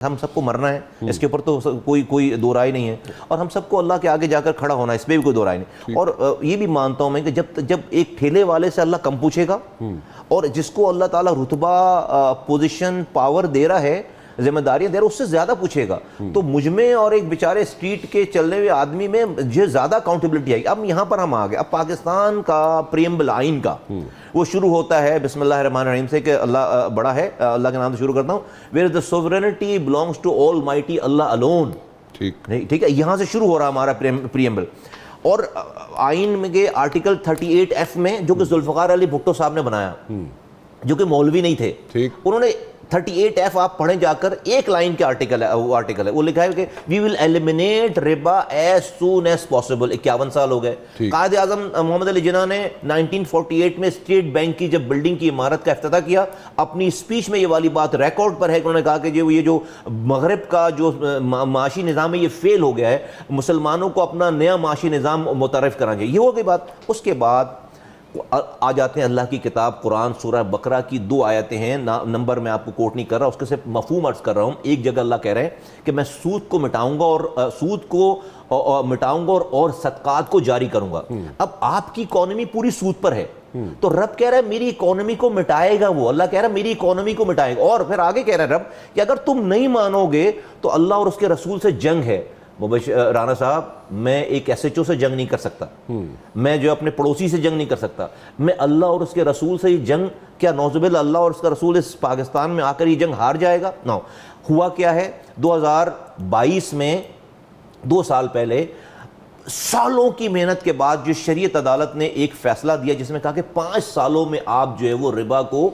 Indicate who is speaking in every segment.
Speaker 1: हम सबको मरना है, इसके ऊपर तो कोई दो राय नहीं है, और हम सबको अल्लाह के आगे जाकर खड़ा होना है, इसमें भी कोई दो राय नहीं। और ये भी मानता हूं मैं कि जब एक ठेले वाले से अल्लाह कम पूछेगा और जिसको अल्लाह ताला रुतबा, पोजीशन, पावर दे रहा है, जिम्मेदारियां दे रहा है, उससे ज्यादा पूछेगा। तो मुझ में और एक बेचारे स्ट्रीट के चलने हुए आदमी में जो ज्यादा अकाउंटेबिलिटी आएगी। अब यहां पर हम आ गए, अब पाकिस्तान का प्रीएम्बल आइन का वो शुरू होता है बिस्मिल्लाहिर्रहमानिर्रहीम से कि अल्लाह बड़ा है, अल्लाह के नाम से शुरू करता हूं, where the sovereignty belongs to Almighty Allah alone. ठीक है, यहां से शुरू हो रहा हमारा प्रीएम्बल। और आइन में के आर्टिकल 38F में, जो कि जुल्फ़िकार अली भुट्टो साहब ने बनाया, जो कि मौलवी नहीं थे, उन्होंने 38F आप पढ़े जाकर, एक लाइन के आर्टिकल है, वो लिखा है कि we will eliminate riba as soon as possible. 51 साल हो गए। कायद आजम मोहम्मद अली जिन्ना ने 1948 में स्टेट बैंक की जब बिल्डिंग की इमारत का इफ्तिताह किया, अपनी स्पीच में ये वाली बात रिकॉर्ड पर है कि उन्होंने कहा कि ये जो मगरब का जो माशी निज़ाम है ये फेल हो गया है, मुसलमानों को अपना नया माशी निज़ाम मुतरफ़ करना चाहिए। ये हो गई बात। उसके बाद आ जाते हैं अल्लाह की किताब कुरान, सूरह बकरा की 2 आयतें हैं, नंबर मैं आपको कोट नहीं कर रहा, उसके सिर्फ मफहूम अर्ज कर रहा हूँ। एक जगह अल्लाह कह रहे हैं कि मैं सूद को मिटाऊंगा और सदकात को जारी करूंगा। अब आपकी इकोनॉमी पूरी सूद पर है, तो रब कह रहा है मेरी इकोनॉमी को मिटाएगा वो। अल्लाह कह रहा है मेरी इकोनॉमी को मिटाएगा। और फिर आगे कह रहा है रब कि अगर तुम नहीं मानोगे तो अल्लाह और उसके रसूल से जंग है। राना साहब, मैं एक SHO से जंग नहीं कर सकता, मैं जो अपने पड़ोसी से जंग नहीं कर सकता, मैं अल्लाह और उसके रसूल से ही जंग, क्या नौजुबिल अल्लाह और उसका रसूल इस पाकिस्तान में आकर ये जंग हार जाएगा? ना। हुआ क्या है, 2022 में, 2 साल पहले, सालों की मेहनत के बाद जो शरीयत अदालत ने एक फैसला दिया जिसमें कहा कि 5 सालों में आप जो है वो रिबा को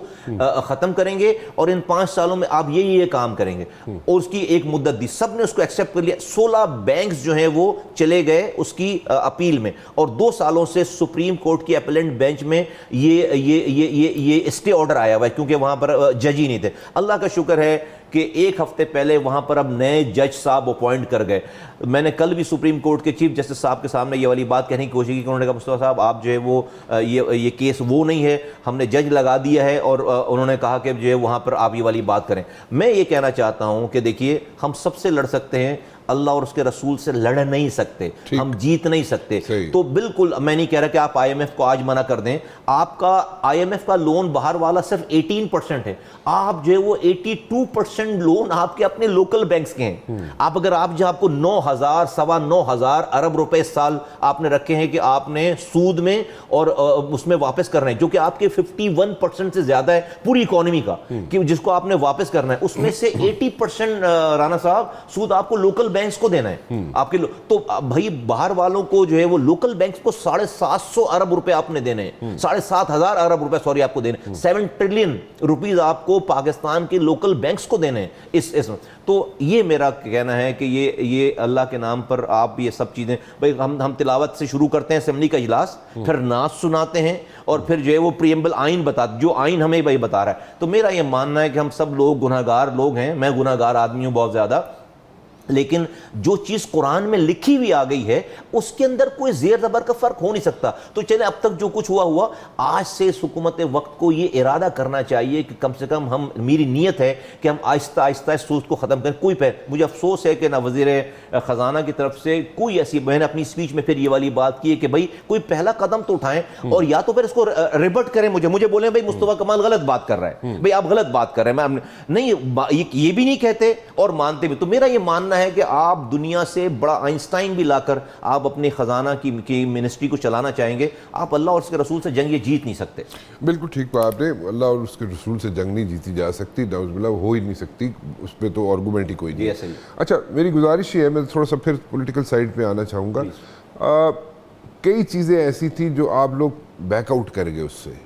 Speaker 1: ख़त्म करेंगे और इन 5 सालों में आप ये काम करेंगे, और उसकी एक मुद्दत दी। सब ने उसको एक्सेप्ट कर लिया। 16 बैंक्स जो हैं वो चले गए उसकी अपील में, और 2 सालों से सुप्रीम कोर्ट की अपीलेंट बेंच में ये स्टे ऑर्डर आया हुआ है, क्योंकि वहाँ पर जज ही नहीं थे। अल्लाह का शुक्र है कि 1 हफ्ते पहले वहां पर अब नए जज साहब अपॉइंट कर गए। मैंने कल भी सुप्रीम कोर्ट के चीफ जस्टिस साहब के सामने ये वाली बात कहने की कोशिश की कि उन्होंने कहा मुस्तफा साहब आप जो है वो ये केस वो नहीं है, हमने जज लगा दिया है, और उन्होंने कहा कि जो है वहां पर आप ये वाली बात करें। मैं ये कहना चाहता हूं कि देखिए, हम सबसे लड़ सकते हैं, अल्लाह और उसके रसूल से लड़ नहीं सकते, हम जीत नहीं सकते। तो बिल्कुल मैं नहीं कह रहा कि आप IMF को आज मना कर दें। आपका IMF का लोन बाहर वाला सिर्फ 18% है, आप जो है वो 82% लोन आपके अपने लोकल बैंक्स के हैं। आप अगर आप जो आपको 9,000 सवा 9,000 अरब रुपए साल आपने रखे हैं कि आपने सूद में और उसमें वापस कर रहे हैं, जो कि आपके 51% से ज्यादा है पूरी इकोनॉमी का, कि जिसको आपने वापस करना है, उसमें से 80% राना साहब सूद आपको लोकल बैंक्स को देना है आपके तो भाई बाहर वालों को जो है वो लोकल बैंक्स को 750 अरब रुपए आपने देने हैं, 7,500 अरब रुपए सॉरी आपको देने, 7 ट्रिलियन रुपीस आपको पाकिस्तान के लोकल बैंक्स को देने हैं इस तो ये मेरा कहना है कि ये अल्लाह के नाम पर आप ये सब चीजें, भाई हम तिलावत से शुरू करते हैं असेंबली का इजलास, फिर नात सुनाते हैं, और फिर जो है वो प्रीएम्बल आइन जो आइन हमें भाई बता रहा है। तो मेरा ये मानना है कि हम सब लोग गुनाहगार लोग हैं, मैं गुनाहगार आदमी हूं बहुत ज्यादा, लेकिन जो चीज कुरान में लिखी हुई आ गई है उसके अंदर कोई जेर जबर का फर्क हो नहीं सकता। तो चले अब तक जो कुछ हुआ, आज से हुकूमत वक्त को ये इरादा करना चाहिए कि कम से कम हम, मेरी नीयत है कि हम आहिस्ता आहिस्ता इस सूद को ख़त्म करें। मुझे अफसोस है कि ना वज़ीर ख़जाना की तरफ से कोई ऐसी, मैंने अपनी स्पीच में फिर ये वाली बात की है कि भाई कोई पहला कदम तो उठाएं, और या तो फिर इसको रिबट करें, मुझे बोले भाई मुस्तफा कमाल गलत बात कर रहा है, भाई आप गलत बात कर रहे हैं। मैं नहीं, ये भी नहीं कहते और मानते भी। तो मेरा ये मानना है कि आप दुनिया से बड़ा आइंस्टाइन भी लाकर आप अपने खजाना की मिनिस्ट्री को चलाना चाहेंगे, आप अल्लाह और उसके रसूल से जंग ये जीत नहीं सकते।
Speaker 2: बिल्कुल ठीक कहा आपने, अल्लाह और उसके रसूल से जंग नहीं जीती जा सकती, नाउज़ुबिल्लाह हो ही नहीं सकती, उस पर तो आर्गूमेंट ही कोई नहीं। अच्छा, मेरी गुजारिश ये है, मैं थोड़ा सा फिर पॉलिटिकल साइड पे आना चाहूँगा। कई चीज़ें ऐसी थी जो आप लोग बैकआउट कर गए उससे।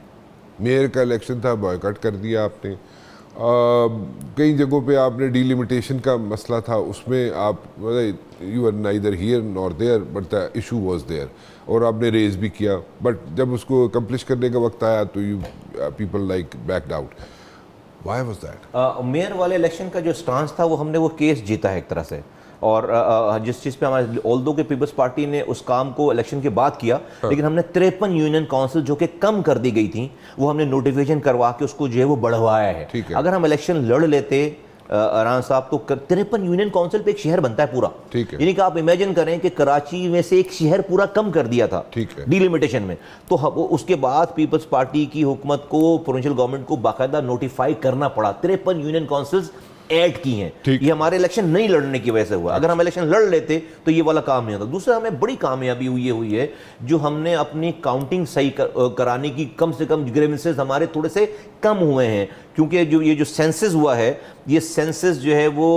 Speaker 2: मेयर का इलेक्शन था, बॉयकॉट कर दिया आपने। कई जगहों पे आपने डिलिमिटेशन का मसला था, उसमें आप you are neither here nor there but the issue was there, और आपने रेज भी किया, बट जब उसको अकम्प्लिश करने का वक्त आया तो you people like backed out. Why was that?
Speaker 1: Mayor वाले इलेक्शन का जो स्टांस था वो हमने वो केस जीता है एक तरह से, और जिस चीज़ पे हमारे ऑल्दो के पीपल्स पार्टी ने उस काम को इलेक्शन के बाद किया, लेकिन हमने 53 यूनियन काउंसिल जो कि कम कर दी गई थी वो हमने नोटिफिकेशन करवा के उसको जो है वो बढ़वाया है। अगर हम इलेक्शन लड़ लेते अरान साहब, तो 53 यूनियन काउंसिल पे एक शहर बनता है पूरा।
Speaker 2: ठीक है।
Speaker 1: यानी कि आप इमेजिन करें कि कराची में से एक शहर पूरा कम कर दिया था,
Speaker 2: ठीक है,
Speaker 1: डिलिमिटेशन में। तो उसके बाद पीपल्स पार्टी की हुकूमत को, प्रोविंशियल गवर्नमेंट को बाकायदा नोटिफाई करना पड़ा। 53 यूनियन काउंसिल्स ऐड की हैं। ये हमारे इलेक्शन नहीं लड़ने की वजह से हुआ। अगर हम इलेक्शन लड़ लेते तो ये वाला काम नहीं होता। दूसरा, हमें बड़ी कामयाबी हुई है जो हमने अपनी काउंटिंग सही कराने की, कम से कम ग्रीवेंसेस हमारे थोड़े से कम हुए हैं, क्योंकि ये जो सेंसस हुआ है, ये सेंसस जो है वो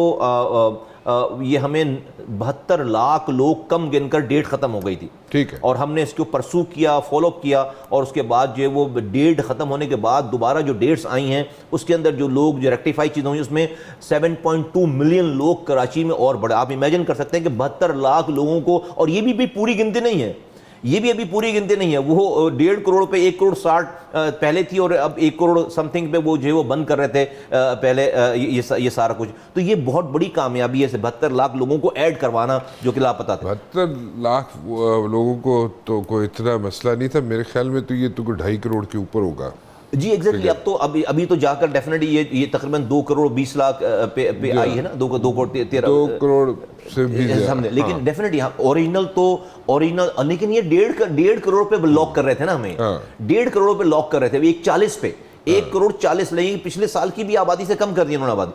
Speaker 1: ये हमें 72 लाख लोग कम गिनकर डेट खत्म हो गई थी।
Speaker 2: ठीक है।
Speaker 1: और हमने इसको परसू किया, फॉलोअप किया, और उसके बाद जो है वो डेट खत्म होने के बाद दोबारा जो डेट्स आई हैं उसके अंदर जो लोग जो रेक्टिफाई चीज़ें हुई उसमें 7.2 मिलियन लोग कराची में और बढ़े। आप इमेजिन कर सकते हैं कि 72 लाख लोगों को, और ये भी पूरी गिनती नहीं है, ये भी अभी पूरी गिनती नहीं है। वो 1.5 करोड़ पे 1 करोड़ 60 पहले थी, और अब 1 करोड़ समथिंग पे वो जो है वो बंद कर रहे थे पहले ये सारा कुछ। तो ये बहुत बड़ी कामयाबी है 72 लाख लोगों को ऐड करवाना जो कि लापता थे।
Speaker 2: 72 लाख लोगों को तो कोई इतना मसला नहीं था मेरे ख्याल में, तो ये तो 2.5 करोड़ के ऊपर होगा।
Speaker 1: जी एग्जैक्टली। अब तो अभी तो जाकर डेफिनेटली ये तकरीबन 2 करोड़ 20 लाख पे आई है ना, 2 करोड़ 13
Speaker 2: करोड़ से भी
Speaker 1: हमने, लेकिन डेफिनेटली ओरिजिनल, लेकिन ये 1.5 करोड़ पे लॉक कर रहे थे ना हमें। 1.5 करोड़ पे लॉक कर रहे थे, 1 40 पे 1 करोड़ 40, लेकिन पिछले साल की भी आबादी से कम कर दी उन्होंने आबादी।